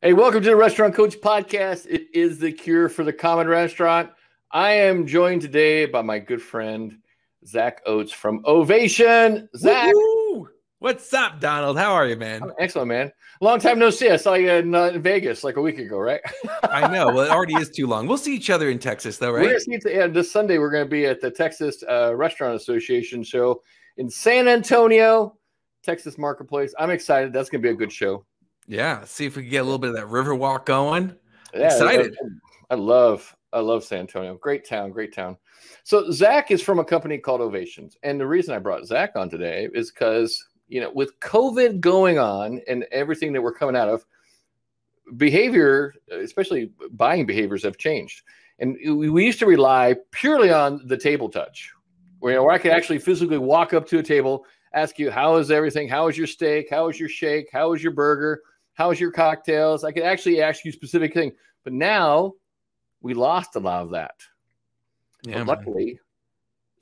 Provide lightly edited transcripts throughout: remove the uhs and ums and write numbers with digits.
Hey, welcome to the Restaurant Coach Podcast. It is the cure for the common restaurant. I am joined today by my good friend, Zack Oates from Ovation. Zack. Woo-hoo! What's up, Donald? How are you, man? I'm excellent, man. Long time no see. I saw you in Vegas like a week ago, right? I know. Well, it already is too long. We'll see each other in Texas, though, right? This Sunday, we're going to be at the Texas Restaurant Association show in San Antonio, Texas Marketplace. I'm excited. That's going to be a good show. Yeah. See if we can get a little bit of that river walk going. Yeah, Excited. I love San Antonio. Great town, great town. So Zack is from a company called Ovations. And the reason I brought Zack on today is because, with COVID going on and everything that we're coming out of, behavior, especially buying behaviors, have changed. And we used to rely purely on the table touch, where I could actually physically walk up to a table, ask you, how is everything? How is your steak? How is your shake? How is your burger? How is your cocktails? I could actually ask you specific things. But now we lost a lot of that. Yeah, but luckily,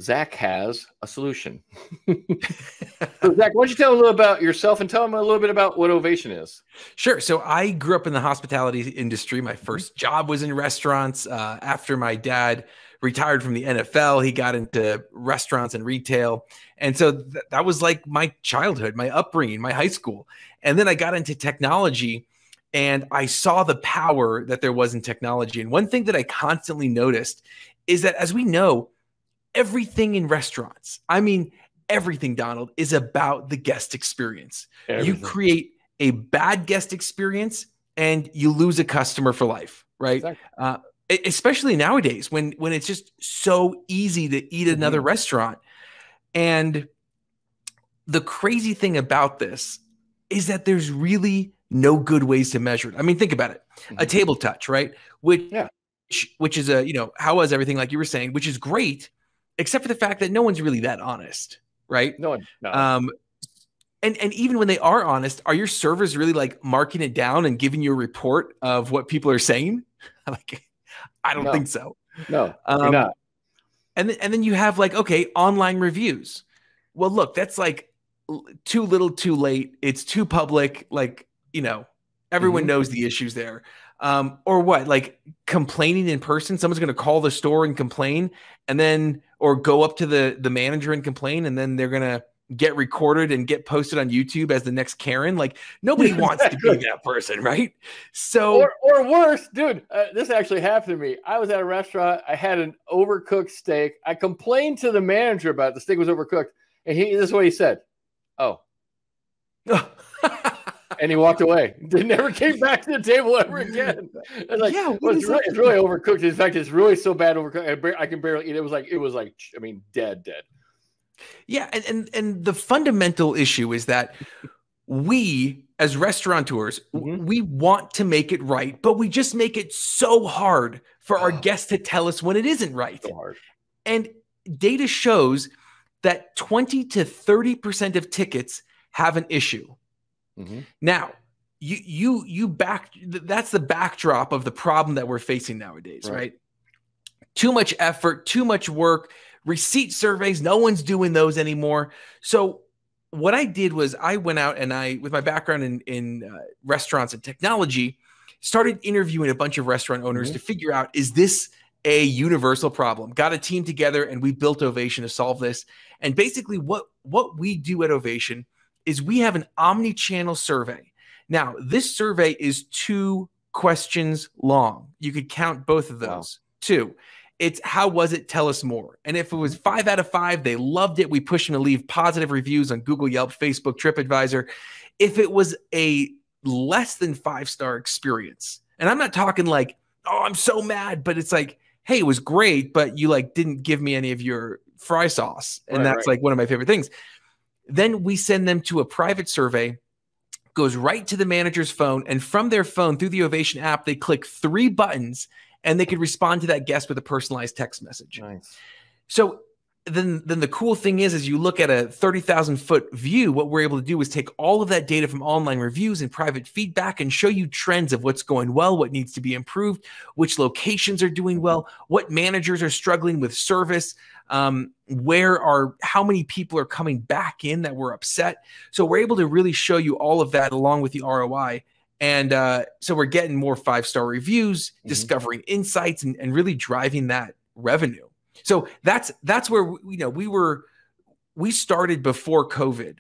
Zack has a solution. So, Zack, why don't you tell them a little about yourself and tell them a little bit about what Ovation is? Sure. So I grew up in the hospitality industry. My first job was in restaurants. After my dad retired from the NFL, he got into restaurants and retail. And so that was like my childhood, my upbringing, my high school. And then I got into technology and I saw the power that there was in technology. And one thing that I constantly noticed is that, as we know, everything in restaurants, I mean, everything, Donald, is about the guest experience. Everything. You create a bad guest experience and you lose a customer for life, right? Exactly. Especially nowadays when it's just so easy to eat another restaurant. And the crazy thing about this is that there's really no good ways to measure it. I mean, think about it. A table touch, right? Which is how was everything, like you were saying, which is great, except for the fact that no one's really that honest, right? No. And even when they are honest, are your servers really like marking it down and giving you a report of what people are saying? Like, I don't think so. No, you're not. And then you have like, okay, online reviews. Well, look, that's like too little, too late. It's too public. Like, everyone knows the issues there. Or what? Like complaining in person. Someone's going to call the store and complain, and then, or go up to the manager and complain, and then they're going to get recorded and get posted on YouTube as the next Karen. Like, nobody wants to be that person, right? So, or worse, dude, this actually happened to me. I was at a restaurant. I had an overcooked steak. I complained to the manager about it. The steak was overcooked, and this is what he said. Oh. And he walked away. They never came back to the table ever again. And like, it's really overcooked. In fact, it's really so bad overcooked. I can barely eat. It was like, I mean, dead. Yeah, and the fundamental issue is that we, as restaurateurs, we want to make it right, but we just make it so hard for our guests to tell us when it isn't right. So hard. And data shows that 20 to 30% of tickets have an issue. Now, that's the backdrop of the problem that we're facing nowadays, right? Too much effort, too much work, receipt surveys, no one's doing those anymore. So what I did was I went out and with my background in restaurants and technology, started interviewing a bunch of restaurant owners to figure out, is this a universal problem? Got a team together and we built Ovation to solve this. And basically what we do at Ovation is we have an omni-channel survey. Now, this survey is 2 questions long. You could count both of those. 2. It's how was it? Tell us more. And if it was 5 out of 5, they loved it. We push them to leave positive reviews on Google, Yelp, Facebook, TripAdvisor. If it was a less than 5-star experience, and I'm not talking like, oh, I'm so mad, but it's like, hey, it was great, but you like didn't give me any of your fry sauce. And that's like one of my favorite things. Then we send them to a private survey, goes right to the manager's phone, and from their phone through the Ovation app, they click 3 buttons and they could respond to that guest with a personalized text message. Nice. So then the cool thing is you look at a 30,000-foot view, what we're able to do is take all of that data from online reviews and private feedback and show you trends of what's going well, what needs to be improved, which locations are doing well, what managers are struggling with service, how many people are coming back in that were upset. So we're able to really show you all of that along with the ROI. And so we're getting more 5-star reviews, discovering insights, and really driving that revenue. So that's where we started before COVID,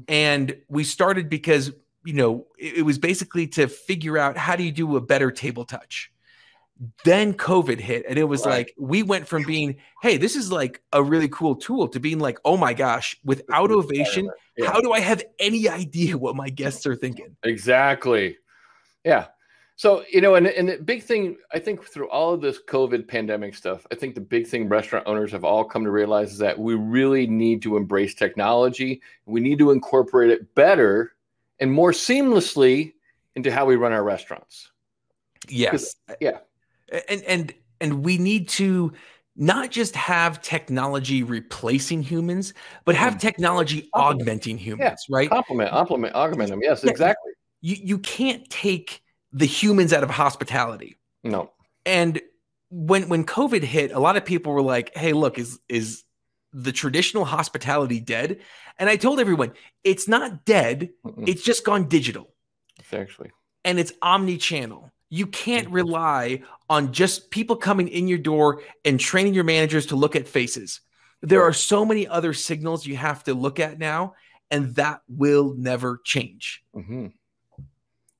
and we started because it was basically to figure out how do you do a better table touch. Then COVID hit, and it was like we went from being, hey, this is like a really cool tool, to being like, oh my gosh, without Ovation, how do I have any idea what my guests are thinking? Exactly. Yeah. So, and the big thing, I think through all of this COVID pandemic stuff, I think the big thing restaurant owners have all come to realize is that we really need to embrace technology. We need to incorporate it better and more seamlessly into how we run our restaurants. Yes. Yeah. And we need to not just have technology replacing humans, but have technology augmenting humans, right? Augment them. Yes, exactly. You can't take the humans out of hospitality. No. And when COVID hit, a lot of people were like, hey, look, is the traditional hospitality dead? And I told everyone, it's not dead. It's just gone digital. Exactly. And it's omni-channel. You can't rely on just people coming in your door and training your managers to look at faces. There are so many other signals you have to look at now, and that will never change.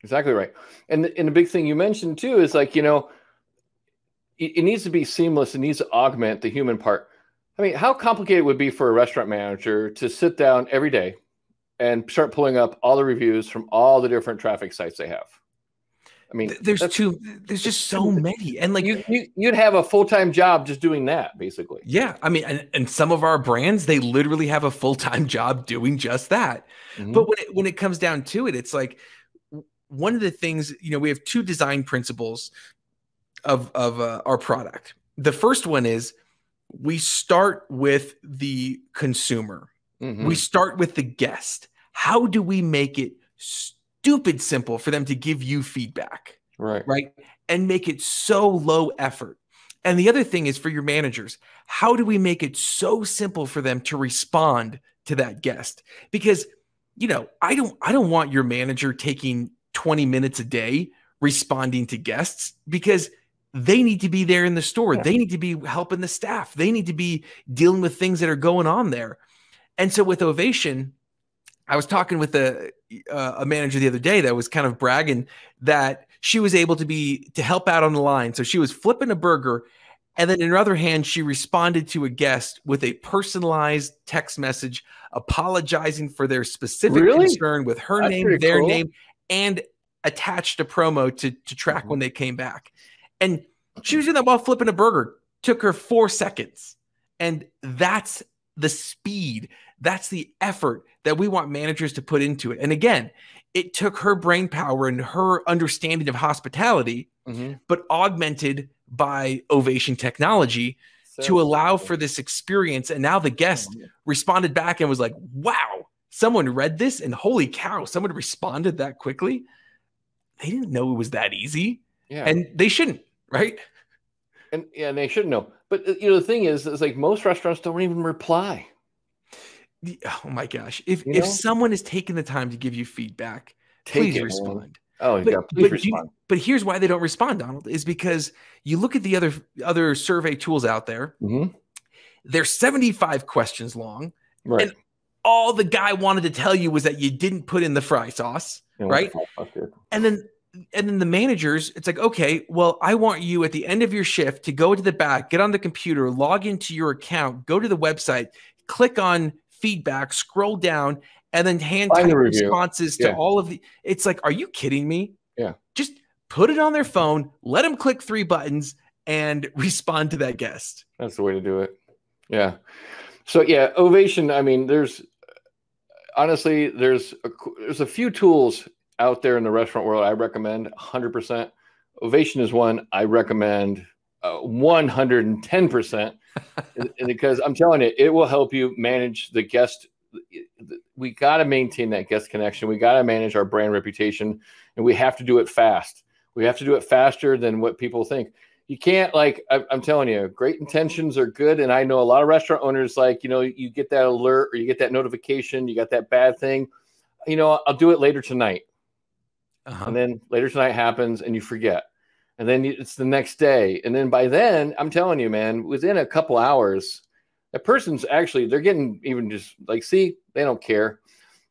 Exactly right. And the big thing you mentioned too is like, it needs to be seamless. It needs to augment the human part. I mean, how complicated would it be for a restaurant manager to sit down every day and start pulling up all the reviews from all the different traffic sites they have? I mean, there's just so many, and like you'd have a full-time job just doing that, basically. Yeah, I mean, and some of our brands, they literally have a full-time job doing just that. But when it comes down to it, it's like one of the things, we have 2 design principles of our product. The first one is we start with the consumer. We start with the guest. How do we make it stupid simple for them to give you feedback, right? And make it so low effort. And the other thing is for your managers, how do we make it so simple for them to respond to that guest? Because, I don't want your manager taking 20 minutes a day responding to guests, because they need to be there in the store. They need to be helping the staff. They need to be dealing with things that are going on there. And so with Ovation, I was talking with a manager the other day that was kind of bragging that she was able to help out on the line. So she was flipping a burger, and then in her other hand, she responded to a guest with a personalized text message apologizing for their specific concern with her name, their name, and attached a promo to track when they came back. And she was doing that while flipping a burger. Took her 4 seconds. And that's the speed. That's the effort that we want managers to put into it. And again, it took her brain power and her understanding of hospitality, but augmented by Ovation technology to allow for this experience. And now the guest responded back and was like, wow, someone read this, and holy cow, someone responded that quickly. They didn't know it was that easy. Yeah. And they shouldn't, right? And they should know. But the thing is like most restaurants don't even reply. Oh my gosh. If someone is taking the time to give you feedback, please respond. Man. Oh, yeah, please respond. But here's why they don't respond, Donald, is because you look at the other survey tools out there. They're 75 questions long. Right. And all the guy wanted to tell you was that you didn't put in the fry sauce, right? And then the managers, it's like, okay, well, I want you at the end of your shift to go to the back, get on the computer, log into your account, go to the website, click on feedback, scroll down, and then hand type responses to all of the. It's like, are you kidding me? Yeah. Just put it on their phone, let them click 3 buttons, and respond to that guest. That's the way to do it. Yeah. So yeah, Ovation. I mean, there's a few tools out there in the restaurant world I recommend 100%. Ovation is one I recommend 110%. Because I'm telling you, it will help you manage the guest. We got to maintain that guest connection. We got to manage our brand reputation, and we have to do it fast. We have to do it faster than what people think. You can't, like, I'm telling you, great intentions are good. And I know a lot of restaurant owners, like, you get that alert or you get that notification, you got that bad thing, I'll do it later tonight. And then later tonight happens and you forget. And then it's the next day. And then by then, I'm telling you, man, within a couple hours, that person's actually, they're getting even just like, see, they don't care.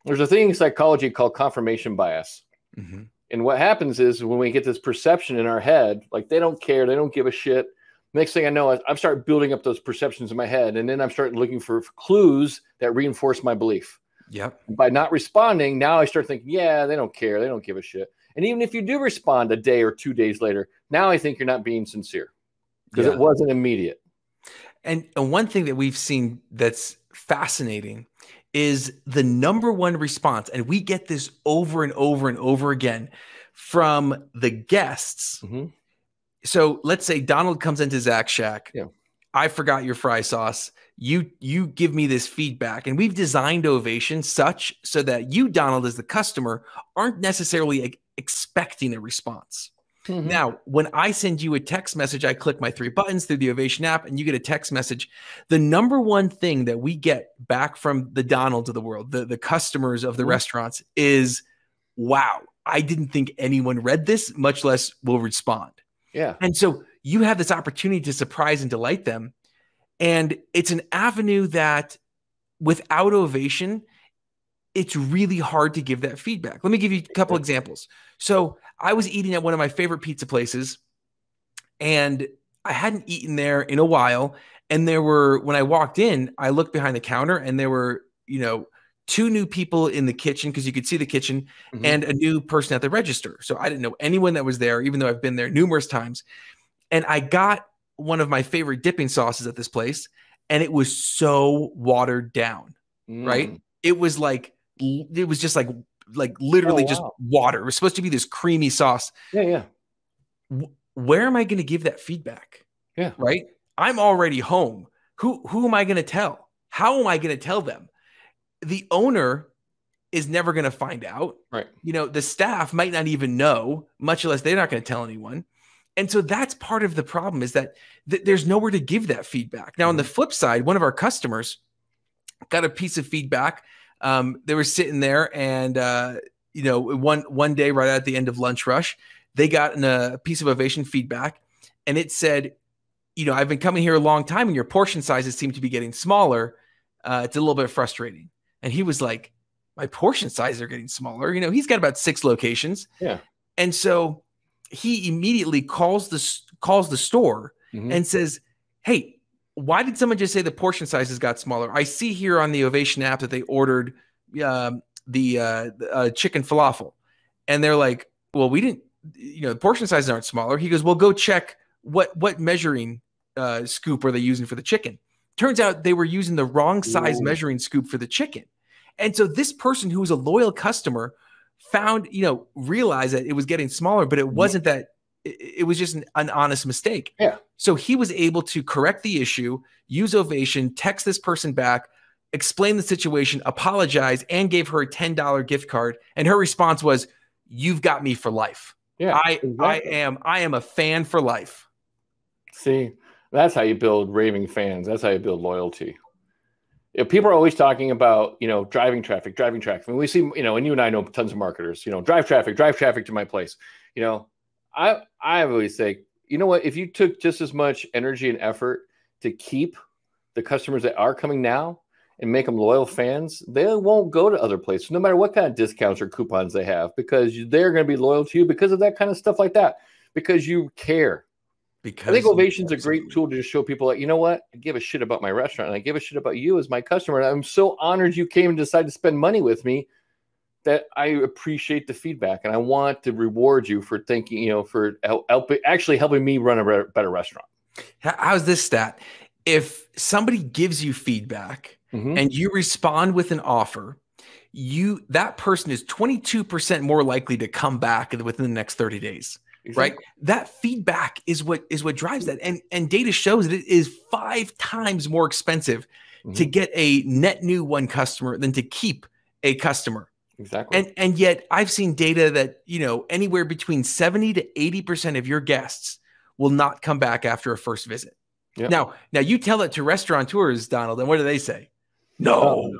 There's a thing in psychology called confirmation bias. And what happens is when we get this perception in our head, like they don't care, they don't give a shit. Next thing I know, I'm starting building up those perceptions in my head. And then I'm starting looking for clues that reinforce my belief. Yep. By not responding, now I start thinking, yeah, they don't care. They don't give a shit. And even if you do respond a day or 2 days later, now I think you're not being sincere because it wasn't immediate. And one thing that we've seen that's fascinating is the number one response. And we get this over and over and over again from the guests. So let's say Donald comes into Zack's Shack. Yeah. I forgot your fry sauce. You give me this feedback, and we've designed Ovation such so that you, Donald, as the customer, aren't necessarily expecting a response. Now, when I send you a text message, I click my 3 buttons through the Ovation app and you get a text message. The number one thing that we get back from the Donalds of the world, the customers of the restaurants is, wow, I didn't think anyone read this, much less will respond. Yeah. And so you have this opportunity to surprise and delight them. And it's an avenue that without Ovation, it's really hard to give that feedback. Let me give you a couple examples. So I was eating at one of my favorite pizza places, and I hadn't eaten there in a while. And there were, when I walked in, I looked behind the counter and there were, 2 new people in the kitchen, because you could see the kitchen, and a new person at the register. So I didn't know anyone that was there, even though I've been there numerous times. And I got one of my favorite dipping sauces at this place, and it was so watered down, right? It was just like literally just water. It was supposed to be this creamy sauce. Yeah. Where am I going to give that feedback? Yeah. Right. I'm already home. Who am I going to tell? How am I going to tell them? The owner is never going to find out. Right. The staff might not even know, much less they're not going to tell anyone. And so that's part of the problem, is that there's nowhere to give that feedback. Now, on the flip side, one of our customers got a piece of feedback. They were sitting there, and one day right at the end of lunch rush, they got a piece of Ovation feedback, and it said, I've been coming here a long time, and your portion sizes seem to be getting smaller. It's a little bit frustrating. And he was like, my portion sizes are getting smaller. He's got about 6 locations. Yeah. And so he immediately calls the store and says, hey, why did someone just say the portion sizes got smaller? I see here on the Ovation app that they ordered the chicken falafel. And they're like, well, we didn't, the portion sizes aren't smaller. He goes, well, go check what measuring scoop are they using for the chicken. Turns out they were using the wrong size measuring scoop for the chicken. And so this person who was a loyal customer found, realized that it was getting smaller, but it wasn't that. It was just an honest mistake. Yeah. So he was able to correct the issue, use Ovation, text this person back, explain the situation, apologize, and gave her a $10 gift card. And her response was, you've got me for life. Yeah. I am a fan for life. See, that's how you build raving fans. That's how you build loyalty. People are always talking about, driving traffic. And we see, and you and I know tons of marketers, drive traffic to my place. I always say, you know what, if you took just as much energy and effort to keep the customers that are coming now and make them loyal fans, they won't go to other places, no matter what kind of discounts or coupons they have, because they're going to be loyal to you because of that kind of stuff like that, because you care. I think Ovation's a great tool to just show people, like, you know what, I give a shit about my restaurant, and I give a shit about you as my customer. And I'm so honored you came and decided to spend money with me, that I appreciate the feedback, and I want to reward you for thinking, for helping me run a better restaurant. How's this stat? If somebody gives you feedback and you respond with an offer, that person is 22% more likely to come back within the next 30 days. Exactly. Right? That feedback is what drives that. And data shows that it is 5 times more expensive to get a net new one customer than to keep a customer. Exactly. And yet I've seen data that, anywhere between 70 to 80% of your guests will not come back after a first visit. Yep. Now you tell it to restaurateurs, Donald, and what do they say? No.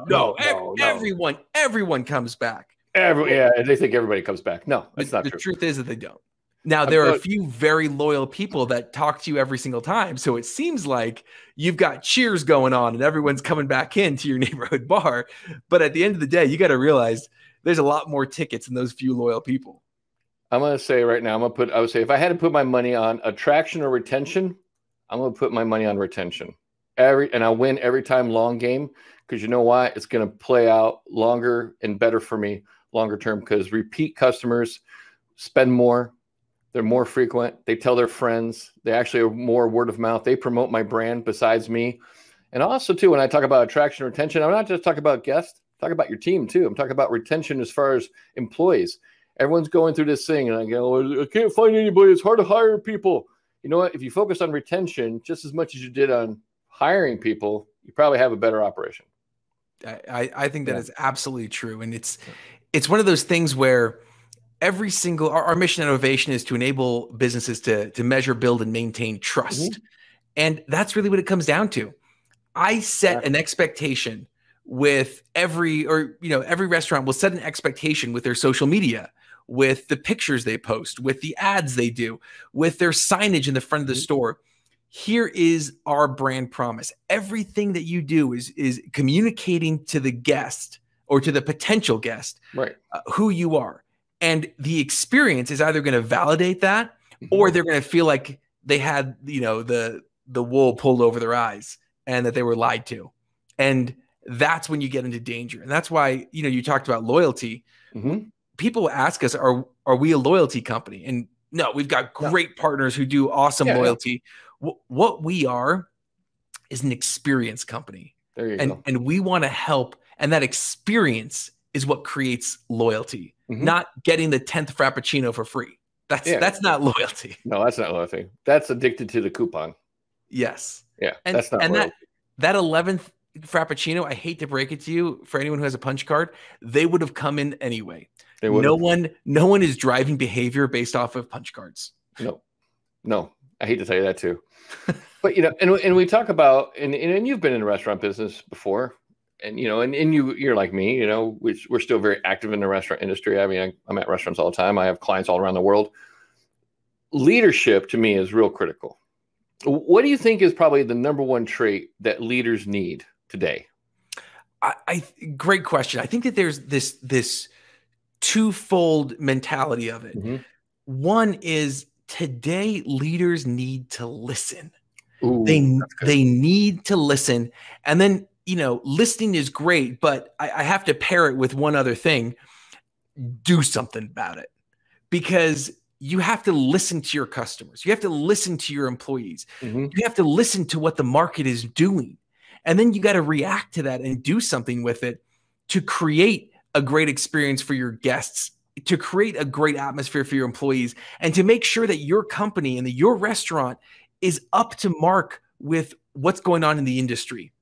Everyone comes back. Yeah, they think everybody comes back. No, that's not The true. truth is that they don't. Now, there are a few very loyal people that talk to you every single time. So it seems like you've got cheers going on and everyone's coming back into your neighborhood bar. But at the end of the day, you got to realize there's a lot more tickets than those few loyal people. I'm going to say right now, I would say if I had to put my money on attraction or retention, I'm going to put my money on retention. And I'll win every time long game, because you know why? It's going to play out longer and better for me longer term, because repeat customers spend more. They're more frequent. They tell their friends. They actually are more word of mouth. They promote my brand besides me. And also, too, when I talk about attraction and retention, I'm not just talking about guests. I'm talking about your team, too. I'm talking about retention as far as employees. Everyone's going through this thing, and I go, I can't find anybody. It's hard to hire people. You know what? If you focus on retention just as much as you did on hiring people, you probably have a better operation. I think that is absolutely true. And it's one of those things where every single, our mission at Ovation is to enable businesses to measure, build, and maintain trust. Mm-hmm. And that's really what it comes down to. I set an expectation with every restaurant will set an expectation with their social media, with the pictures they post, with the ads they do, with their signage in the front of the store. Here is our brand promise. Everything that you do is communicating to the guest or to the potential guest, right, who you are. And the experience is either going to validate that, or they're going to feel like they had, the wool pulled over their eyes and that they were lied to. And that's when you get into danger. And that's why, you talked about loyalty. Mm-hmm. People ask us, are we a loyalty company? And no, we've got great partners who do awesome loyalty. Yeah. What we are is an experience company. There you go. And we want to help. And that experience is what creates loyalty, not getting the 10th Frappuccino for free. That's not loyalty. No, that's not loyalty. That's addicted to the coupon. Yes. Yeah. That's not loyalty. That 11th Frappuccino, I hate to break it to you, for anyone who has a punch card, they would have come in anyway. No one is driving behavior based off of punch cards. No, I hate to tell you that too. But, and we talk about, and you've been in the restaurant business before, and, you're like me, we're still very active in the restaurant industry. I mean, I'm at restaurants all the time. I have clients all around the world. Leadership to me is real critical. What do you think is probably the number one trait that leaders need today? Great question. I think that there's this twofold mentality of it. Mm-hmm. One is today leaders need to listen. Ooh, they need to listen. And then, listening is great, but I have to pair it with one other thing. Do something about it, because you have to listen to your customers. You have to listen to your employees. Mm-hmm. You have to listen to what the market is doing. And then you got to react to that and do something with it to create a great experience for your guests, to create a great atmosphere for your employees, and to make sure that your company and your restaurant is up to mark with what's going on in the industry.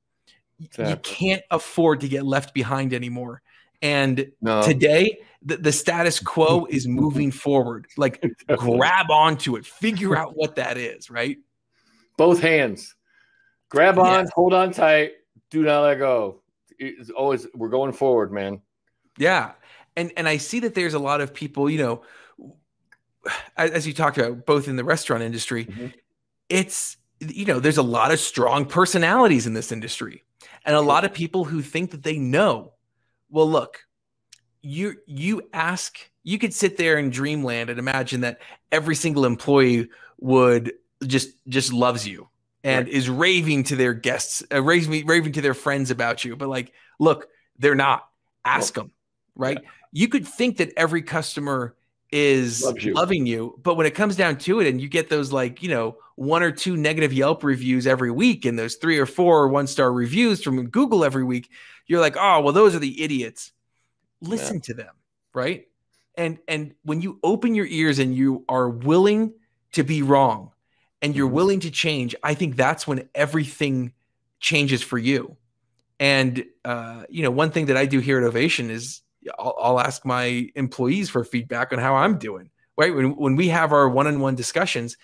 Exactly. You can't afford to get left behind anymore. And today, the status quo is moving forward. Like, grab onto it, figure out what that is, right? Both hands. Grab on, hold on tight, do not let go. It's always, we're going forward, man. Yeah. And I see that there's a lot of people, as you talked about, both in the restaurant industry, it's, there's a lot of strong personalities in this industry, and a lot of people who think that they know. Well, look, you could sit there in dreamland and imagine that every single employee would just loves you and is raving to their guests, raving to their friends about you. But look, they're not. Ask them, right? Yeah. You could think that every customer is loving you, but when it comes down to it, and you get those 1 or 2 negative Yelp reviews every week, and those 3 or 4 1-star reviews from Google every week, you're like, oh, well, those are the idiots. Listen to them, right? And when you open your ears and you are willing to be wrong and you're willing to change, I think that's when everything changes for you. And one thing that I do here at Ovation is I'll ask my employees for feedback on how I'm doing, right? When we have our one-on-one discussions,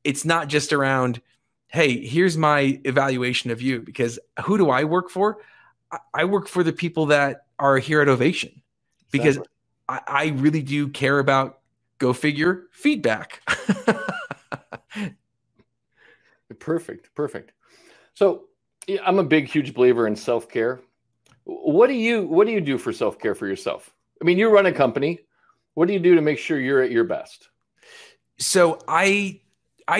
it's not just around, hey, here's my evaluation of you, because who do I work for? I work for the people that are here at Ovation, because I really do care about, go figure, feedback. Perfect. Perfect. So yeah, I'm a big, huge believer in self-care. What do you do for self-care for yourself? I mean, you run a company. What do you do to make sure you're at your best? So I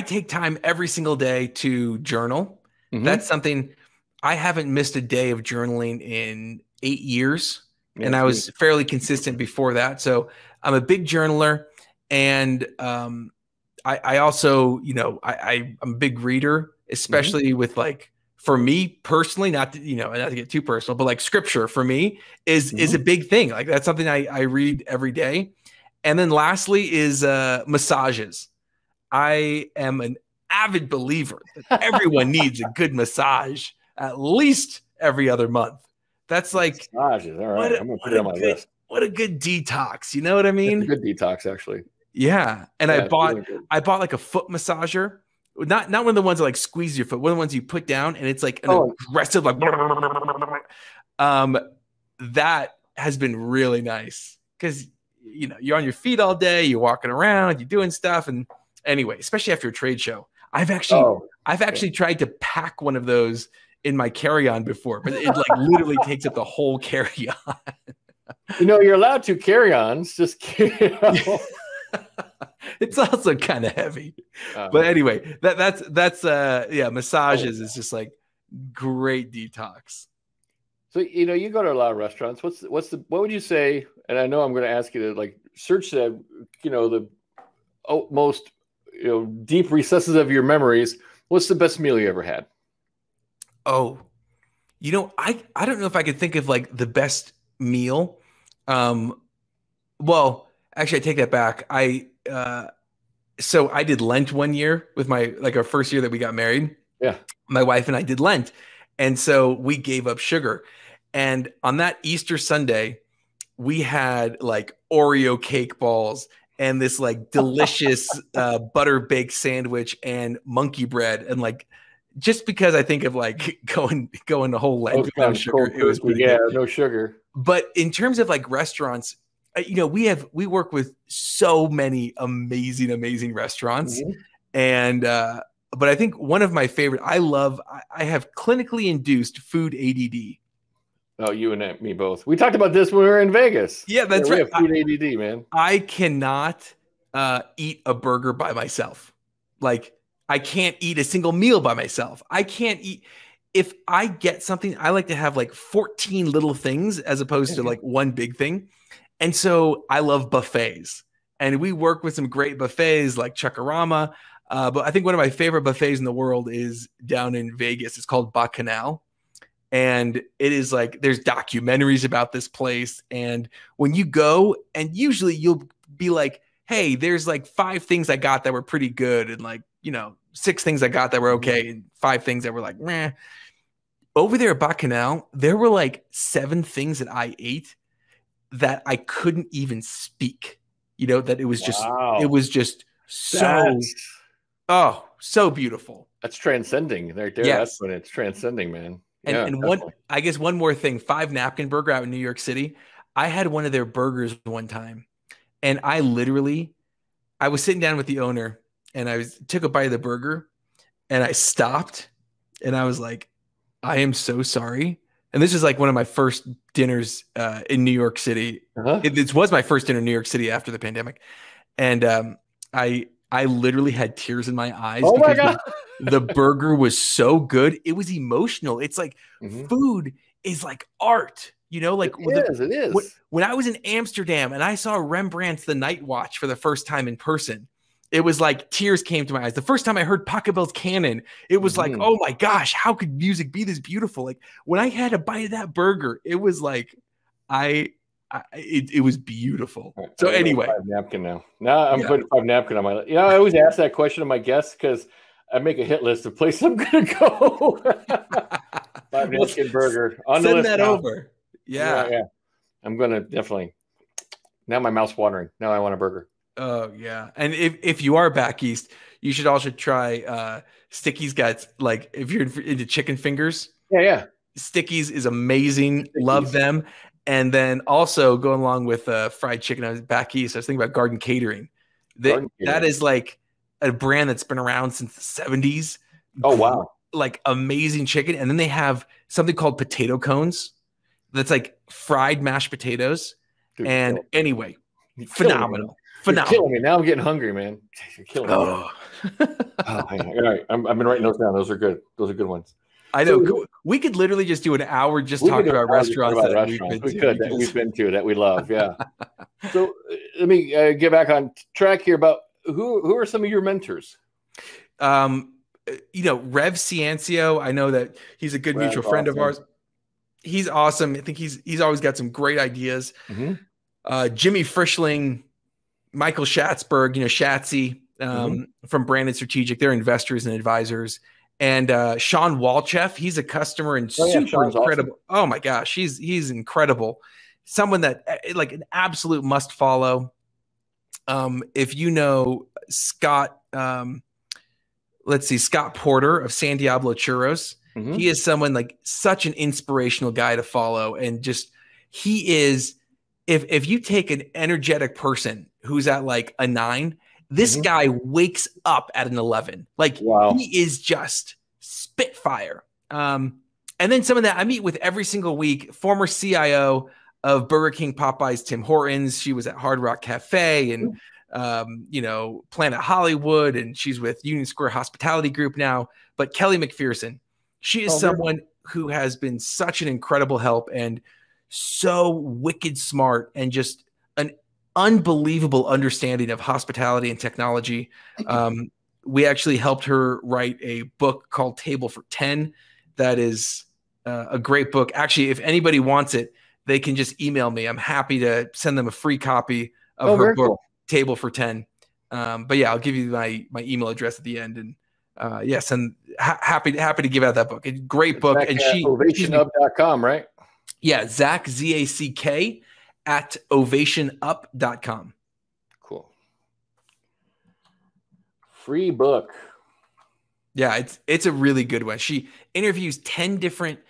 take time every single day to journal. That's something, I haven't missed a day of journaling in 8 years. Yeah, And I was fairly consistent before that. So I'm a big journaler. And I also, I'm a big reader, especially with like, for me personally, not to, not to get too personal, but like scripture for me is a big thing. Like that's something I read every day. And then lastly is massages. I am an avid believer that everyone needs a good massage at least every other month. That's like massages. All right, I'm gonna put it on my list. What a good detox. You know what I mean? It's a good detox, actually. Yeah. And yeah, I bought like a foot massager. Not one of the ones that like squeeze your foot, one of the ones you put down and it's like an aggressive like that has been really nice because you're on your feet all day, you're walking around, you're doing stuff. And anyway, especially after a trade show, I've actually tried to pack one of those in my carry-on before, but it like literally takes up the whole carry-on. You're allowed to carry-ons, just it's also kind of heavy. But anyway, that's massages is just like great detox. So you go to a lot of restaurants. What would you say? And I know I'm going to ask you to like search the most deep recesses of your memories. What's the best meal you ever had? Oh, I don't know if I could think of like the best meal. Well, actually, I take that back. So I did Lent one year with our first year that we got married. Yeah. My wife and I did Lent. And so we gave up sugar. And on that Easter Sunday, we had like Oreo cake balls and this like delicious butter baked sandwich and monkey bread. And like, just because I think of like going the whole Lent without sugar, it was pretty good. No sugar. But in terms of like restaurants, we work with so many amazing restaurants. And but I think one of my favorite, I have clinically induced food ADD. Oh, you and me both. We talked about this when we were in Vegas. Yeah, that's right. We have food ADD, man. I cannot eat a burger by myself. Like I can't eat a single meal by myself. I can't eat. If I get something, I like to have like 14 little things as opposed to like one big thing. And so I love buffets. And we work with some great buffets like Chuckarama. But I think one of my favorite buffets in the world is down in Vegas. It's called Bacchanal. And it is like, there's documentaries about this place. And when you go, and usually you'll be like, hey, there's like 5 things I got that were pretty good. And like, 6 things I got that were okay. And 5 things that were like, meh. Over there at Bacchanal, there were like 7 things that I ate that I couldn't even speak. That it was just so beautiful. That's transcending right there. Yes. That's when it's transcending, man. And I guess one more thing, 5 Napkin Burger out in New York City. I had one of their burgers one time, and I was sitting down with the owner, and I took a bite of the burger, and I stopped, and I was like, I am so sorry. And this is like one of my first dinners in New York City. It was my first dinner in New York City after the pandemic. And I literally had tears in my eyes. Oh my God. The burger was so good. It was emotional. It's like food is like art, like it is. When I was in Amsterdam and I saw Rembrandt's The Night Watch for the first time in person, it was like tears came to my eyes. The first time I heard Pachelbel's Canon, it was like, oh my gosh, how could music be this beautiful? Like when I had a bite of that burger, it was like, it was beautiful. So anyway, 5 Napkin now. Now I'm putting 5 Napkin on my list. I always ask that question of my guests because I make a hit list of places I'm going to go. 5 Napkin Burger on the list. Send that over. Yeah. I'm going to definitely. Now my mouth's watering. Now I want a burger. Oh yeah. And if you are back east, you should also try Sticky's Guts. Like if you're into chicken fingers. Yeah. Sticky's is amazing. Love them. And then also going along with fried chicken, I was back east. I was thinking about Garden Catering. That is like a brand that's been around since the 70s. Oh, wow. Like amazing chicken. And then they have something called potato cones. That's like fried mashed potatoes. Dude, and anyway, phenomenal. You're killing me. Now I'm getting hungry, man. You're killing me. Oh, all right. I've been writing those down. Those are good. Those are good ones. I know. So, we could literally just do an hour just talking about restaurants. We've been to that we love. Yeah. So let me get back on track here about who are some of your mentors? Rev Ciancio. I know that he's a good mutual friend of ours. He's awesome. I think he's always got some great ideas. Mm-hmm. Jimmy Frischling, Michael Schatzberg, Shatsy from Brandon Strategic. They're investors and advisors. And Sean Walchef, he's a customer and super incredible. Awesome. Oh my gosh, he's incredible. Someone that like an absolute must follow. If you know Scott, Scott Porter of San Diablo Churros. Mm-hmm. He is someone like such an inspirational guy to follow. And just, he is, if you take an energetic person who's at like a 9, this guy wakes up at an 11. Like he is just spitfire. And then some of that I meet with every single week, former CIO of Burger King, Popeyes, Tim Hortons. She was at Hard Rock Cafe and, Planet Hollywood, and she's with Union Square Hospitality Group now. But Kelly McPherson, she is someone who has been such an incredible help and so wicked smart and just an unbelievable understanding of hospitality and technology. We actually helped her write a book called Table for 10. That is a great book. Actually, if anybody wants it, they can just email me. I'm happy to send them a free copy of her book, Table for 10. But yeah, I'll give you my email address at the end. And yes, and happy to give out that book. A great book. Zack, and ovationup.com, right? Yeah, Zack, ZACK at ovationup.com. Cool. Free book. Yeah, it's a really good one. She interviews 10 different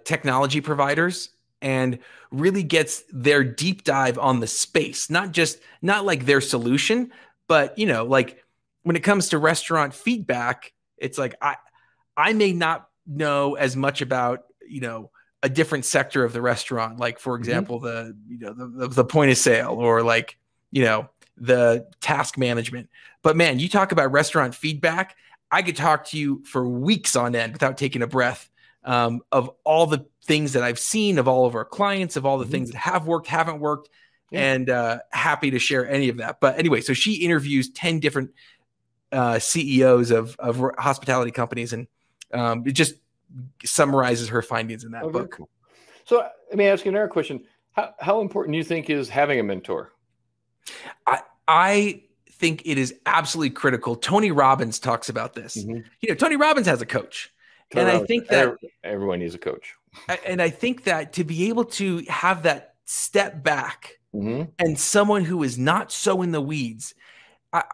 technology providers and really gets their deep dive on the space, not like their solution, but like when it comes to restaurant feedback, it's like I may not know as much about a different sector of the restaurant, like for example the point of sale or like the task management. But man, you talk about restaurant feedback, I could talk to you for weeks on end without taking a breath of all the things that I've seen, of all of our clients, of all the things that have worked, haven't worked, and happy to share any of that. But anyway, so she interviews 10 different CEOs of hospitality companies, and it just summarizes her findings in that book. Cool. So let me ask you another question. How important do you think is having a mentor? I think it is absolutely critical. Tony Robbins talks about this. Tony Robbins has a coach. I think that everyone needs a coach. And I think that to be able to have that step back and someone who is not so in the weeds.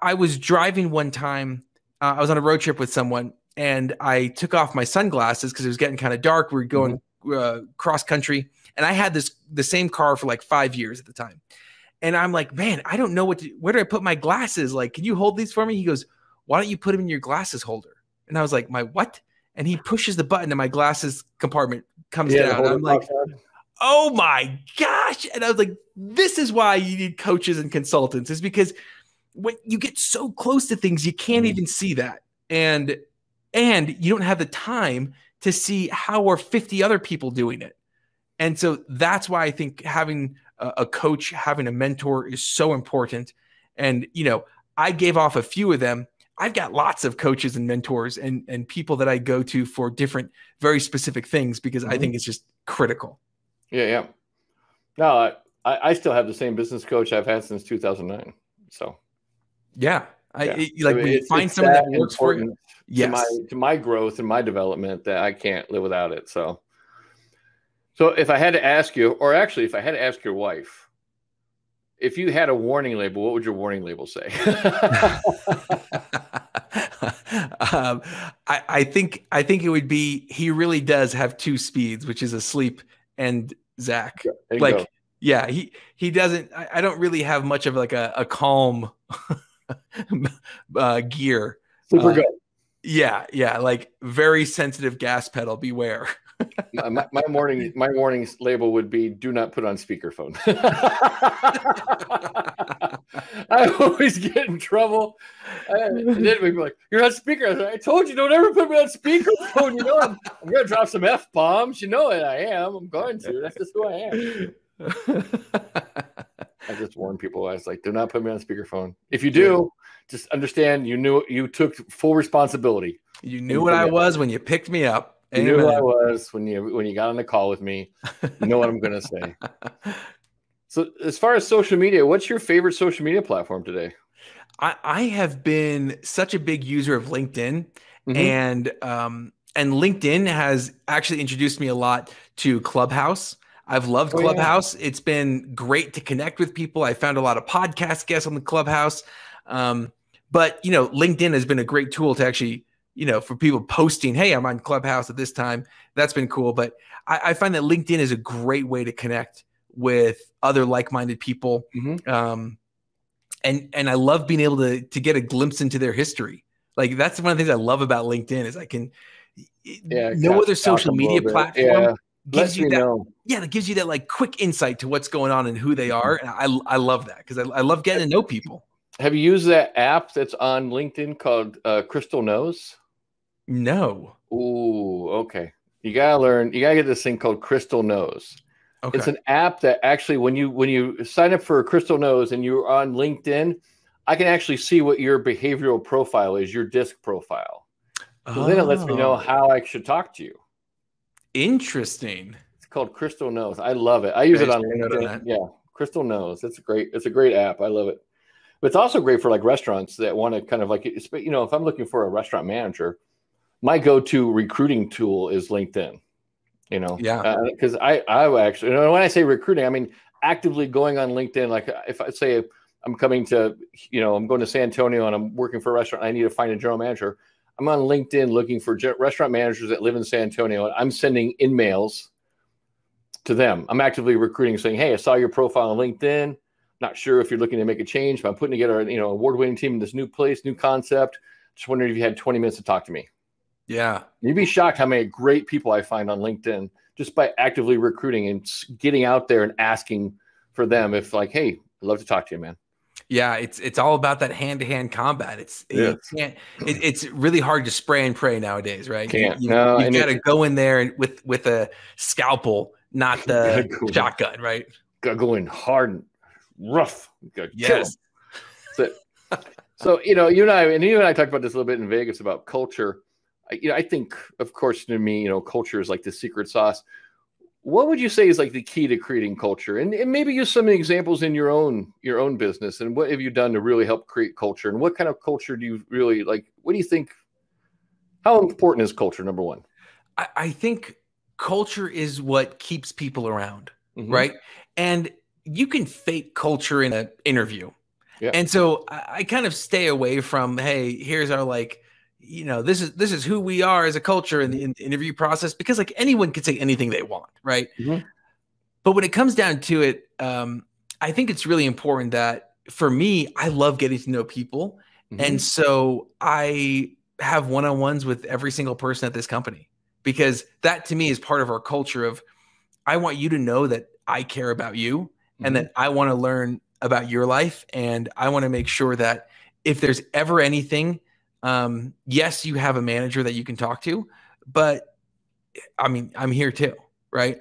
I was driving one time. I was on a road trip with someone, and I took off my sunglasses because it was getting kind of dark. We were going cross country, and I had the same car for like 5 years at the time. And I'm like, man, I don't know where do I put my glasses? Like, can you hold these for me? He goes, why don't you put them in your glasses holder? And I was like, my what? And he pushes the button and my glasses compartment comes down. And I'm like, oh my gosh. And I was like, this is why you need coaches and consultants, is because when you get so close to things, you can't even see that. And you don't have the time to see how are 50 other people doing it. And so that's why I think having a coach, having a mentor is so important. And, I gave off a few of them. I've got lots of coaches and mentors and people that I go to for different, very specific things, because I think it's just critical. Yeah. No, I still have the same business coach I've had since 2009. So yeah. When you find someone that works for you, to my growth and my development, that I can't live without it. So if I had to ask you, or actually if I had to ask your wife, if you had a warning label, what would your warning label say? I think it would be, he really does have 2 speeds, which is asleep and Zack. There you Like, go. yeah, he doesn't. I don't really have much of like a calm gear. Super good. Yeah, like very sensitive gas pedal. Beware. My morning's label would be "Do not put on speakerphone." I always get in trouble, and then we'd be like, "You're on speaker." I told you, don't ever put me on speakerphone. You know, I'm going to drop some F bombs. You know it. I am. I'm going to. That's just who I am. I just warn people. I was like, "Do not put me on speakerphone. If you do, just understand you took full responsibility. You knew what I was when you picked me up. You knew who I was when you got on the call with me. You know what I'm going to say." So as far as social media, what's your favorite social media platform today? I have been such a big user of LinkedIn, and LinkedIn has actually introduced me a lot to Clubhouse. I've loved Clubhouse. Yeah. It's been great to connect with people. I found a lot of podcast guests on the Clubhouse. But, LinkedIn has been a great tool to actually, for people posting, hey, I'm on Clubhouse at this time. That's been cool. But I find that LinkedIn is a great way to connect with other like-minded people. And I love being able to get a glimpse into their history. Like, that's one of the things I love about LinkedIn is I can no other social media platform gives you that. Yeah, it gives you that like quick insight to what's going on and who they are. And I love that because I love getting to know people. Have you used that app that's on LinkedIn called Crystal Knows? No. Ooh, okay. You gotta get this thing called Crystal Knows. Okay. It's an app that actually, when you sign up for Crystal Knows and you're on LinkedIn, I can actually see what your behavioral profile is, your DISC profile. So then it lets me know how I should talk to you. Interesting. It's called Crystal Knows. I love it. I use it on LinkedIn. Yeah, Crystal Knows. It's a great app. I love it. But it's also great for like restaurants that want to kind of like, if I'm looking for a restaurant manager, my go-to recruiting tool is LinkedIn. Because I actually, when I say recruiting, I mean actively going on LinkedIn. Like if I say I'm coming to, I'm going to San Antonio and I'm working for a restaurant, I need to find a general manager. I'm on LinkedIn looking for restaurant managers that live in San Antonio, and I'm sending in-mails to them. I'm actively recruiting, saying, "Hey, I saw your profile on LinkedIn. Not sure if you're looking to make a change, but I'm putting together an award-winning team in this new place, new concept. Just wondering if you had 20 minutes to talk to me." Yeah. You'd be shocked how many great people I find on LinkedIn just by actively recruiting and getting out there and asking for them if like, "Hey, I'd love to talk to you, man." Yeah, it's all about that hand-to-hand combat. It's really hard to spray and pray nowadays, right? You've got to go in there with a scalpel, not the shotgun, right? Got to go in hard and rough. Yes. So you and I talked about this a little bit in Vegas about culture. I think, of course, to me, culture is like the secret sauce. What would you say is like the key to creating culture? And maybe use some examples in your own business. And what have you done to really help create culture? And what kind of culture do you really like? What do you think? How important is culture, number one? I think culture is what keeps people around, right? And you can fake culture in an interview. Yeah. And so I kind of stay away from, hey, here's our this is who we are as a culture in the interview process, because like anyone can say anything they want, right? But when it comes down to it, I think it's really important that for me, I love getting to know people. And so I have one-on-ones with every single person at this company, because that to me is part of our culture of, I want you to know that I care about you and that I want to learn about your life. And I want to make sure that if there's ever anything, yes, you have a manager that you can talk to, but I mean, I'm here too. Right.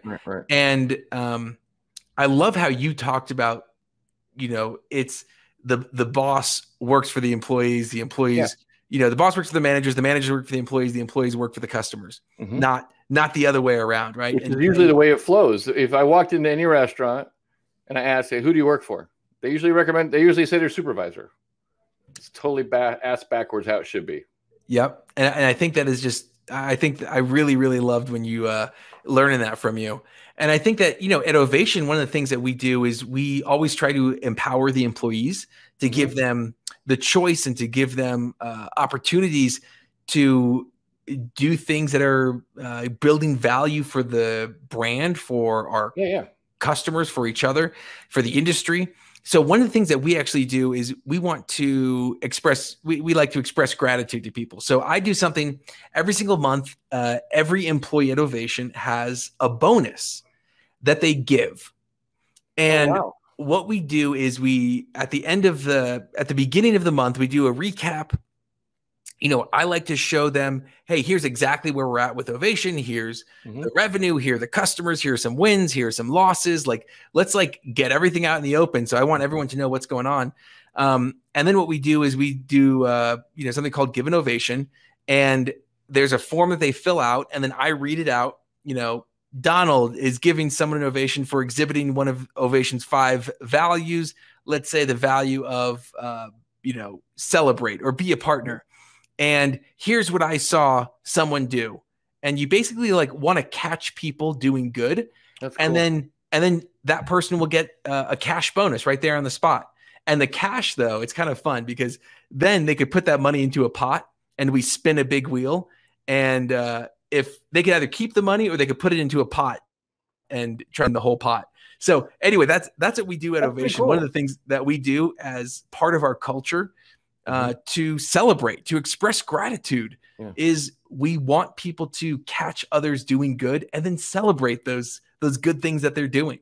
And, I love how you talked about, it's the boss works for the employees, the boss works for the managers work for the employees work for the customers, not the other way around. Right. Which is usually the way it flows. If I walked into any restaurant and I asked, "Hey, who do you work for?" They usually say their supervisor. It's totally ass backwards how it should be. Yep. And I think that is just, I think I really, really loved when you learning that from you. And I think that, at Ovation, one of the things that we do is we always try to empower the employees to give them the choice and to give them opportunities to do things that are building value for the brand, for our customers, for each other, for the industry. So one of the things that we actually do is we want to express, we like to express gratitude to people. So I do something every single month. Every employee at Ovation has a bonus that they give. And what we do is at the beginning of the month, we do a recap. You know, I like to show them, hey, here's exactly where we're at with Ovation. Here's the revenue. Here are the customers. Here are some wins. Here are some losses. Like, let's like get everything out in the open. So I want everyone to know what's going on. And then what we do is we do, something called Give an Ovation. And there's a form that they fill out. And then I read it out. You know, Donald is giving someone an ovation for exhibiting one of Ovation's 5 values. Let's say the value of, celebrate or be a partner. And here's what I saw someone do. And you basically like want to catch people doing good. That's cool. And then that person will get a cash bonus right there on the spot. And the cash, though, it's kind of fun because then they could put that money into a pot and we spin a big wheel. And if they could either keep the money or they could put it into a pot and try the whole pot. So anyway, that's what we do at Ovation. Cool. One of the things that we do as part of our culture to celebrate, to express gratitude is we want people to catch others doing good and then celebrate those good things that they're doing.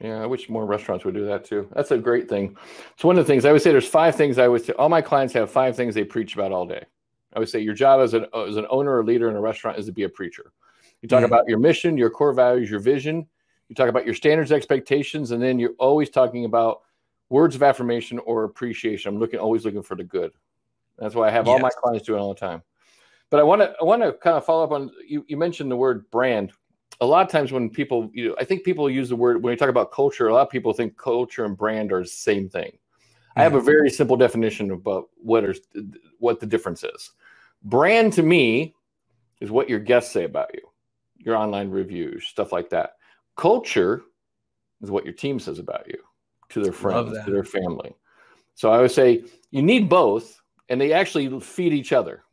Yeah, I wish more restaurants would do that too. That's a great thing. It's one of the things I would say. There's 5 things I would say. All my clients have 5 things they preach about all day. I would say your job as an owner or leader in a restaurant is to be a preacher. You talk about your mission, your core values, your vision. You talk about your standards, expectations, and then you're always talking about words of affirmation or appreciation. I'm always looking for the good. That's why I have all my clients do it all the time. But I want to kind of follow up on you mentioned the word brand. A lot of times when people, I think people use the word, when you talk about culture, a lot of people think culture and brand are the same thing. I have a very simple definition about what the difference is. Brand to me is what your guests say about you, your online reviews, stuff like that. Culture is what your team says about you to their friends, to their family. So I would say you need both, and they actually feed each other.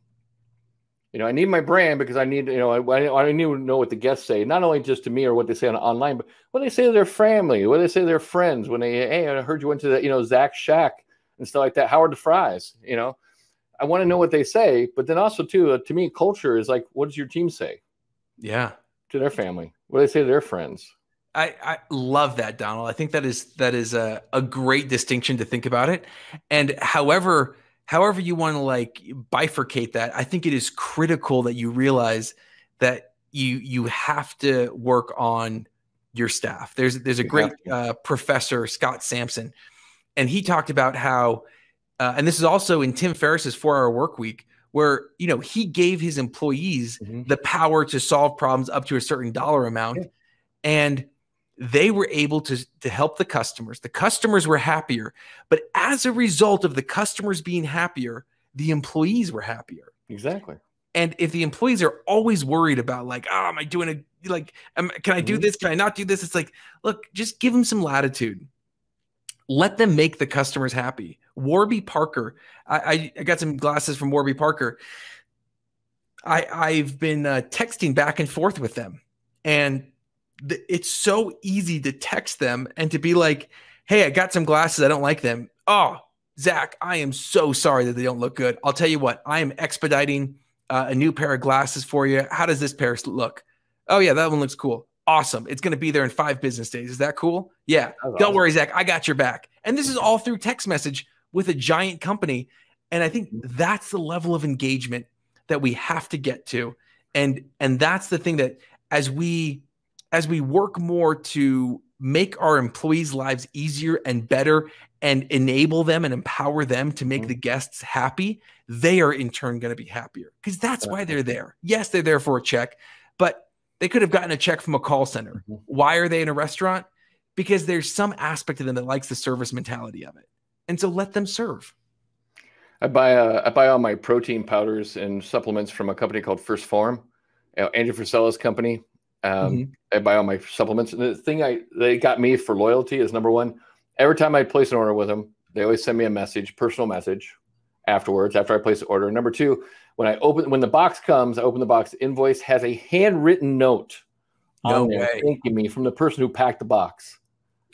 I need my brand because I need, I need to know what the guests say, not only just to me or what they say online, but what they say to their family, what they say to their friends when hey, I heard you went to that, Zack Shack and stuff like that. How are the fries? I want to know what they say, but then also too, to me, culture is like, what does your team say? Yeah. To their family, what do they say to their friends? I love that, Donald. I think that is a great distinction to think about it. And however you want to like bifurcate that, I think it is critical that you realize that you have to work on your staff. There's a great professor, Scott Sampson, and he talked about how, and this is also in Tim Ferriss's 4-Hour Workweek, where he gave his employees the power to solve problems up to a certain dollar amount, and they were able to help the customers. The customers were happier, but as a result of the customers being happier, the employees were happier. Exactly. And if the employees are always worried about like, oh, am I doing can I do this? Can I not do this? It's like, look, just give them some latitude. Let them make the customers happy. Warby Parker. I got some glasses from Warby Parker. I've been texting back and forth with them, and it's so easy to text them and to be like, hey, I got some glasses. I don't like them. Oh, Zack, I am so sorry that they don't look good. I'll tell you what, I am expediting a new pair of glasses for you. How does this pair look? Oh yeah, that one looks cool. Awesome. It's going to be there in 5 business days. Is that cool? Yeah. Don't worry, Zack. I got your back. And this is all through text message with a giant company. And I think that's the level of engagement that we have to get to. And that's the thing that as we work more to make our employees' lives easier and better and enable them and empower them to make the guests happy, they are in turn going to be happier because that's why they're there. Yes, they're there for a check, but they could have gotten a check from a call center. Why are they in a restaurant? Because there's some aspect of them that likes the service mentality of it. And so let them serve. I buy all my protein powders and supplements from a company called First Form, Andrew Frisella's company. I buy all my supplements. And the thing they got me for loyalty is, number one, every time I place an order with them, they always send me a message, personal message, afterwards, after I place the order. Number two, when the box comes, I open the box. The invoice has a handwritten note on there thanking me from the person who packed the box.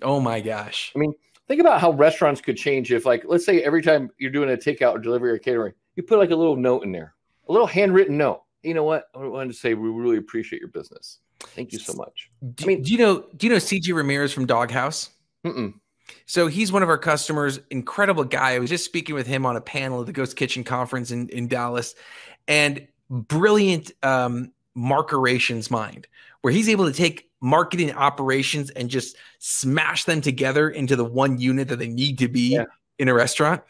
Oh my gosh. I mean, think about how restaurants could change if, like, let's say every time you're doing a takeout or delivery or catering, you put like a little note in there, a little handwritten note. You know what? I wanted to say we really appreciate your business. Thank you so much. Do you know CG Ramirez from Doghouse? Mm-mm. So he's one of our customers, incredible guy. I was just speaking with him on a panel at the Ghost Kitchen conference in Dallas, and brilliant markerations mind, where he's able to take marketing operations and just smash them together into the one unit that they need to be in a restaurant.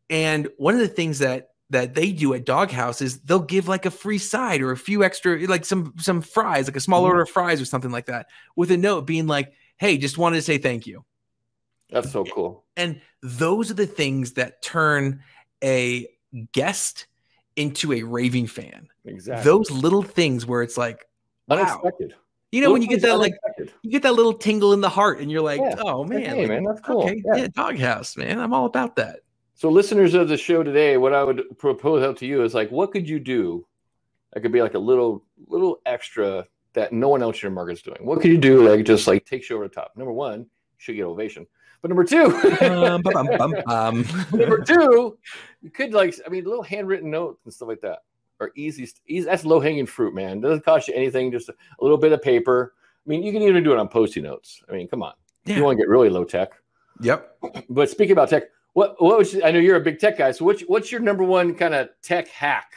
And one of the things that they do at Doghouse is they'll give like a free side or a few extra, like some fries, like a small order of fries or something like that, with a note being like, hey, just wanted to say thank you. That's so cool. And those are the things that turn a guest into a raving fan. Exactly. Those little things where it's like, wow. Unexpected. You know, when you get that, like, you get that little tingle in the heart and you're like, oh man, hey, man, that's cool. Okay, Doghouse, man. I'm all about that. So listeners of the show today, what I would propose out to you is, like, what could you do that could be like a little extra that no one else in your market's doing? What could you do like just like takes you over the top? Number one, you should get ovation. But number two, number two, you could, like, I mean, little handwritten notes and stuff like that are easy. That's low hanging fruit, man. It doesn't cost you anything, just a little bit of paper. I mean, you can even do it on Post-it notes. I mean, come on. Yeah. You want to get really low tech. Yep. But speaking about tech, what was, I know you're a big tech guy. So what's your number one kind of tech hack?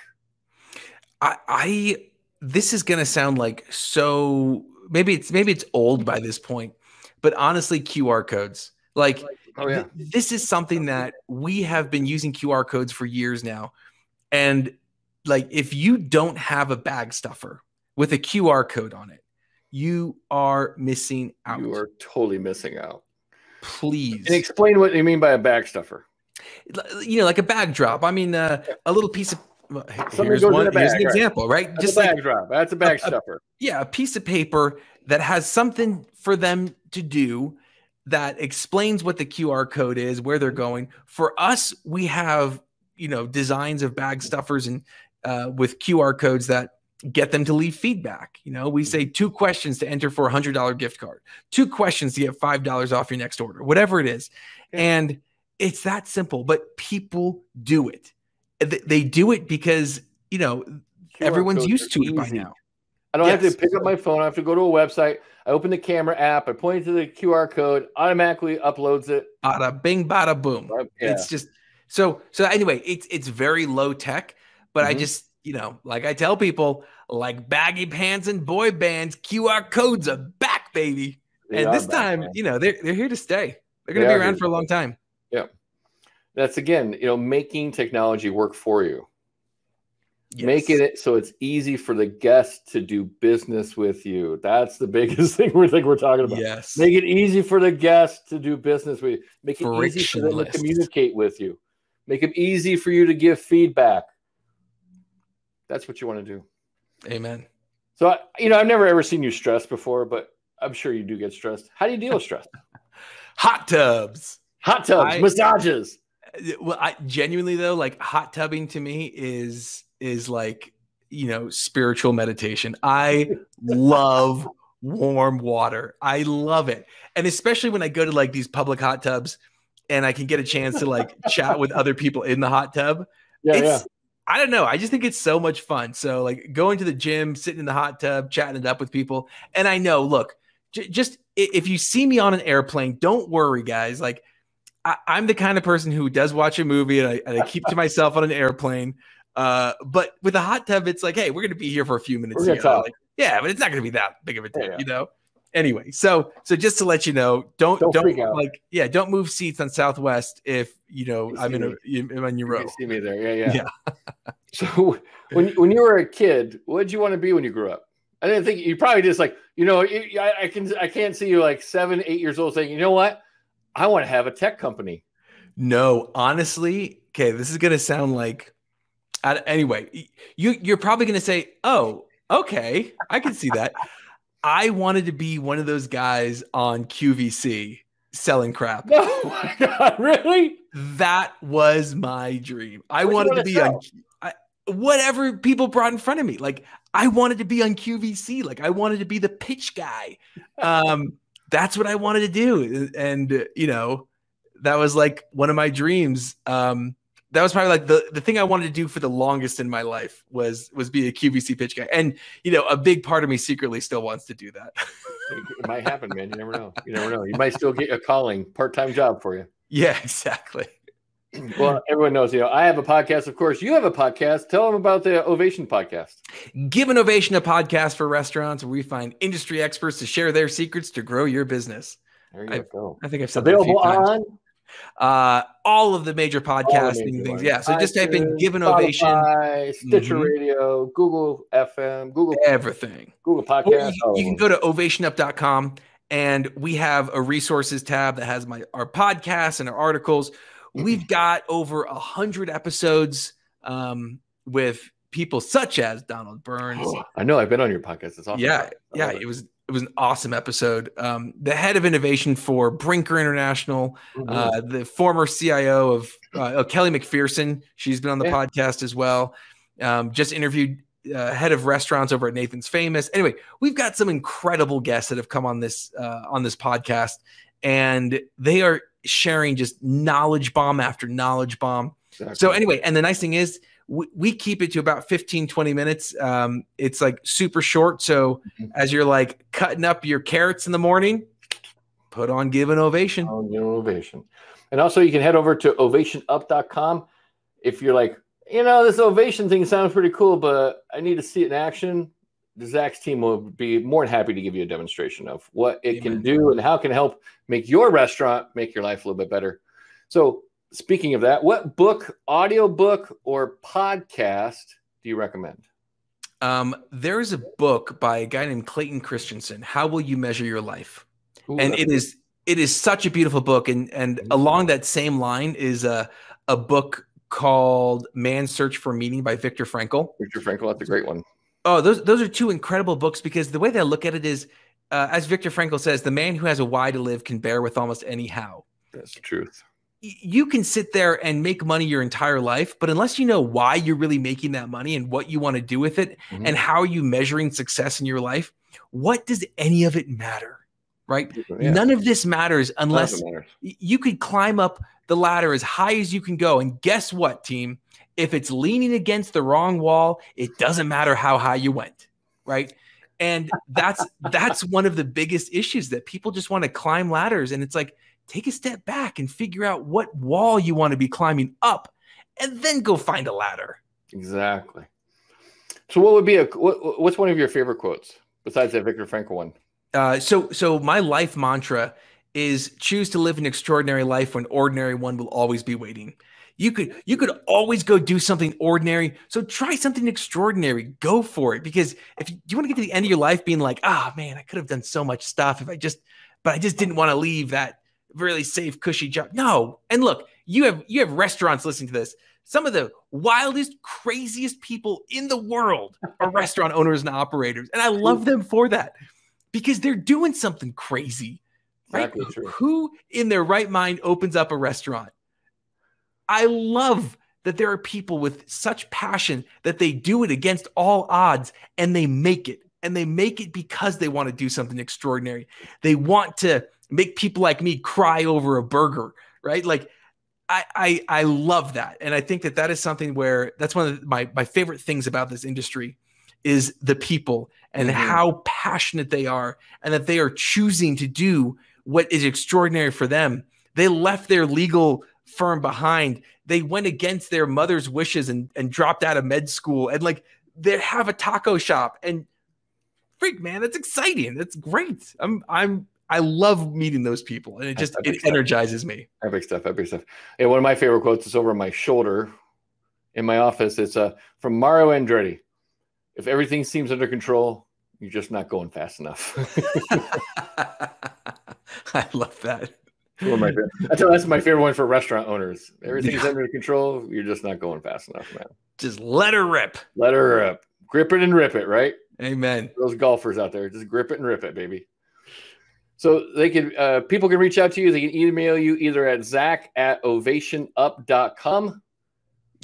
This is going to sound like, so maybe it's old by this point, but honestly, QR codes. Like, this is something that we have been using QR codes for years now. And like, if you don't have a bag stuffer with a QR code on it, you are missing out. You are totally missing out. Please. And explain what you mean by a bag stuffer. You know, like a bag drop. I mean, a little piece of, here's an example, right? That's just a bag drop. That's a bag stuffer. A piece of paper that has something for them to do that explains what the QR code is, where they're going. For us, we have, you know, designs of bag stuffers and with QR codes that get them to leave feedback. You know, we say 2 questions to enter for a $100 gift card, 2 questions to get $5 off your next order, whatever it is. And it's that simple, but people do it. They do it because, you know, everyone's used to it by now. I don't have to pick up my phone. I have to go to a website. I open the camera app. I point to the QR code, automatically uploads it. Bada bing, bada boom. It's just so anyway, it's very low tech, but I just, you know, like I tell people, like baggy pants and boy bands, QR codes are back, baby. And this time, you know, they're here to stay. They're going to be around for a long time. Yeah. That's, again, you know, making technology work for you. Yes. Making it so it's easy for the guest to do business with you. That's the biggest thing we're talking about. Yes. Make it easy for the guest to do business with you. Make it easy for them to communicate with you. Make it easy for you to give feedback. That's what you want to do. Amen. So, you know, I've never ever seen you stressed before, but I'm sure you do get stressed. How do you deal with stress? Hot tubs. Massages. Well, I genuinely, though, like, hot tubbing to me is like, you know, spiritual meditation. I love warm water. I love it. And especially when I go to like these public hot tubs and I can get a chance to like chat with other people in the hot tub. I don't know. I just think it's so much fun. So like going to the gym, sitting in the hot tub, chatting it up with people. And I know, look, just if you see me on an airplane, don't worry, guys. Like, I'm the kind of person who does watch a movie and I keep to myself on an airplane. But with a hot tub, it's like, hey, we're going to be here for a few minutes. Like, but it's not going to be that big of a deal, you know? Anyway, so just to let you know, don't freak out. Like, don't move seats on Southwest if, you know, I'm in your row. You see me there. Yeah. So when you were a kid, what did you want to be when you grew up? I didn't think you probably just like, you know, I can't see you like 7, 8 years old saying, you know what? I want to have a tech company. No, honestly. Okay. This is going to sound like, anyway, you're probably going to say, oh, okay, I can see that. I wanted to be one of those guys on QVC selling crap. Oh my God, really? That was my dream. I What you wanted to wanna be sell? whatever people brought in front of me. Like I wanted to be on QVC. Like I wanted to be the pitch guy. That's what I wanted to do. And that was like one of my dreams. That was probably like the thing I wanted to do for the longest in my life was be a QVC pitch guy. And a big part of me secretly still wants to do that. It might happen, man. You never know. You never know. You might still get a calling, part-time job for you. Yeah, exactly. Well, everyone knows, I have a podcast. Of course, you have a podcast. Tell them about the Ovation podcast. Give an Ovation, a podcast for restaurants where we find industry experts to share their secrets to grow your business. There you go. I think I've said available that a few times. on all of the major podcasting things. Yeah. So just type in Give an Ovation. Stitcher Radio, Google FM, Google everything. Google Podcast. You can go to ovationup.com and we have a resources tab that has our podcasts and our articles. We've got over 100 episodes with people such as Donald Burns. I know. I've been on your podcast. It's awesome. Yeah. It was an awesome episode. The head of innovation for Brinker International, the former CIO of Kelly McPherson. She's been on the podcast as well. Just interviewed head of restaurants over at Nathan's Famous. Anyway, we've got some incredible guests that have come on this podcast, and they are sharing just knowledge bomb after knowledge bomb. Exactly. So anyway, and the nice thing is we keep it to about 15, 20 minutes. It's like super short. So as you're like cutting up your carrots in the morning, put on Give an Ovation. Ovation. And also you can head over to ovationup.com. If you're like, this Ovation thing sounds pretty cool, but I need to see it in action. Zack's team will be more than happy to give you a demonstration of what it can do and how it can help make your restaurant, make your life a little bit better. So speaking of that, what book, audiobook, or podcast do you recommend? There is a book by a guy named Clayton Christensen, How Will You Measure Your Life? Ooh, and it is such a beautiful book. And along that same line is a book called Man's Search for Meaning by Viktor Frankl. Viktor Frankl, that's a great one. Oh, those are two incredible books because the way that I look at it is, as Viktor Frankl says, the man who has a why to live can bear with almost any how. That's the truth. You can sit there and make money your entire life, but unless you know why you're really making that money and what you want to do with it and how are you measuring success in your life, what does any of it matter, right? Yeah. None of this matters unless you could climb up the ladder as high as you can go. And guess what, team? If it's leaning against the wrong wall, it doesn't matter how high you went, right? And that's one of the biggest issues that people just want to climb ladders. And it's like, take a step back and figure out what wall you want to be climbing up and then go find a ladder. Exactly. So what would be what's one of your favorite quotes besides that Viktor Frankl one? So my life mantra is choose to live an extraordinary life when ordinary one will always be waiting. You could always go do something ordinary. So try something extraordinary. Go for it. Because if you want to get to the end of your life being like, man, I could have done so much stuff but I just didn't want to leave that really safe, cushy job. No. And look, you have restaurants listening to this. Some of the wildest, craziest people in the world are restaurant owners and operators. And I love them for that because they're doing something crazy. Right? Exactly true. Who in their right mind opens up a restaurant? I love that there are people with such passion that they do it against all odds and they make it. And they make it because they want to do something extraordinary. They want to make people like me cry over a burger, right? Like I love that. And I think that is something where that's one of my favorite things about this industry is the people and how passionate they are and that they are choosing to do what is extraordinary for them. They left their legal firm behind. They went against their mother's wishes and dropped out of med school and like they have a taco shop and freak, man, that's exciting. That's great. I love meeting those people and it energizes me. Epic stuff. Yeah, one of my favorite quotes is over my shoulder in my office. It's from Mario Andretti. If everything seems under control, you're just not going fast enough. I love that. That's my favorite one for restaurant owners. Everything's under control. You're just not going fast enough, man. Just let her rip. Let her rip. Grip it and rip it, right? Amen. Those golfers out there, just grip it and rip it, baby. So they can people can reach out to you. They can email you either at Zack@ovationup.com.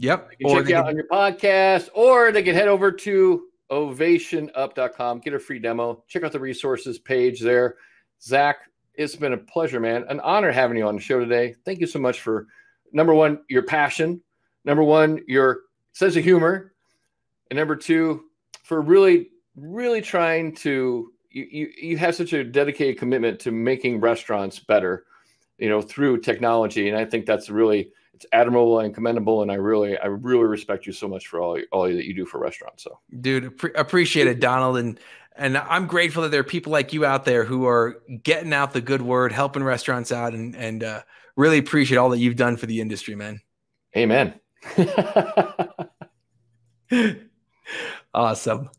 Yep. They can check you out on your podcast, or they can head over to ovationup.com, get a free demo, check out the resources page there. Zack, it's been a pleasure, man. An honor having you on the show today. Thank you so much for, number one, your passion, number one, your sense of humor, and number two, for really, really trying to, you have such a dedicated commitment to making restaurants better, through technology. And I think that's really, it's admirable and commendable. And I really respect you so much for all that you do for restaurants. So, dude, appreciate it, Donald. And I'm grateful that there are people like you out there who are getting out the good word, helping restaurants out, and really appreciate all that you've done for the industry, man. Amen. Awesome.